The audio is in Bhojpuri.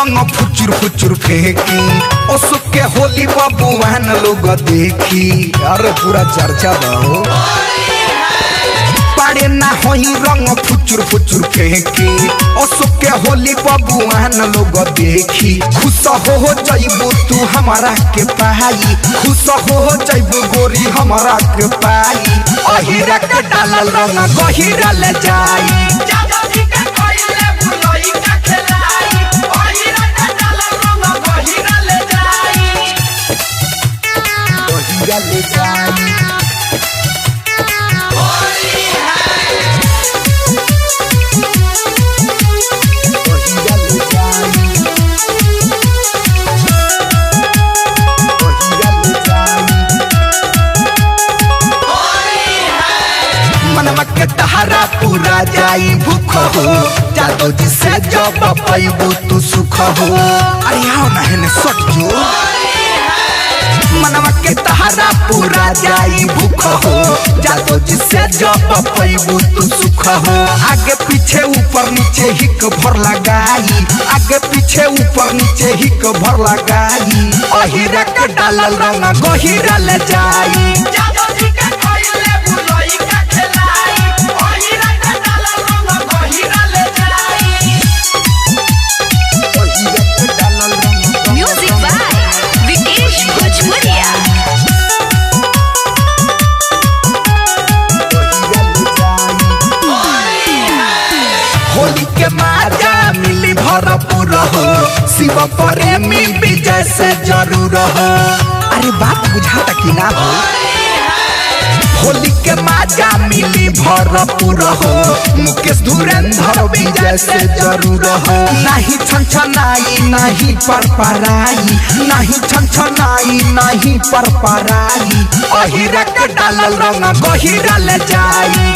रंग फुचुर फुचुर फेंकी ओसुक के होली बबुआन लोग देखी अरे पूरा चर्चा बाओ पारे ना होई रंग फुचुर फुचुर फेंकी ओसुक के होली बबुआन लोग देखी खुश हो जाइबू तू हमारा के पाई खुश हो जाइबू गोरी हमारा के पाई अहिरा के डालल रंग गहिरा ले जाई ले जाई मनवा के तहरा पूरा जाई भूख हो जादो जिसे जब पैबू तू सुख हो अरे आओ ना है सट जो मनवा के तहरा पूरा जाई भूख हो जादो जिसे जब पैबू तू सुख हो आगे पीछे ऊपर नीचे हिक भर लगाई आगे पीछे ऊपर नीचे हिक भर लगाई अहिरा के डालल रंग गहिरा ले जाई होली के माजा मिली भरपूर हो शिव प्रेमी विजय से जरूर हो अरे बात बुझाता कि ना हो होली के माजा मिली भरपूर हो मुकेश धुरंधर विजय से जरूर हो नहीं छनछनाई नहीं परपराई नहीं छनछनाई नहीं परपराई अहिरा के डालल रंग गहिरा ले जाई।